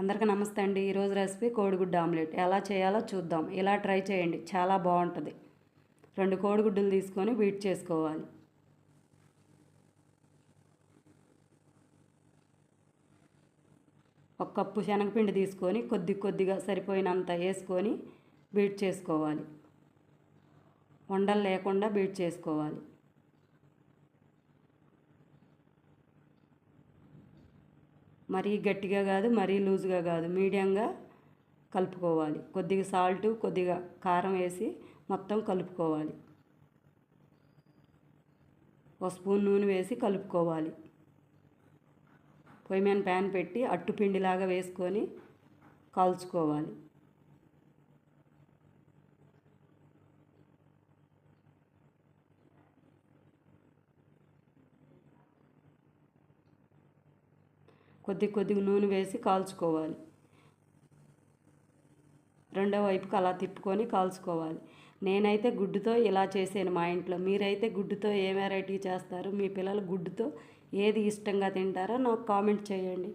అందరికీ నమస్తే అండి. ఈరోజు రెసిపీ కోడిగుడ్డు ఆమ్లెట్ ఎలా చేయాలో చూద్దాం. ఇలా ట్రై చేయండి, చాలా బాగుంటుంది. 2 కోడిగుడ్డులు తీసుకొని బీట్ చేసుకోవాలి. ఒక కప్పు శనగపిండి తీసుకొని కొద్దిగా సరిపోయినంత వేసుకొని బీట్ చేసుకోవాలి. ఉండలు లేకుండా బీట్ చేసుకోవాలి. మరీ గట్టిగా కాదు, మరీ లూజ్గా కాదు, మీడియంగా కలుపుకోవాలి. కొద్దిగా సాల్ట్, కొద్దిగా కారం వేసి మొత్తం కలుపుకోవాలి. ఒక స్పూన్ నూనె వేసి కలుపుకోవాలి. పొయ్యి మీద ప్యాన్ పెట్టి అట్టుపిండిలాగా వేసుకొని కాల్చుకోవాలి. కొద్దిగా నూనె వేసి కాల్చుకోవాలి. రెండో వైపుకి అలా తిప్పుకొని కాల్చుకోవాలి. నేనైతే గుడ్డుతో ఇలా చేసాను మా ఇంట్లో. మీరైతే గుడ్డుతో ఏ వెరైటీ చేస్తారు? మీ పిల్లలు గుడ్డుతో ఏది ఇష్టంగా తింటారో నాకు కామెంట్ చేయండి.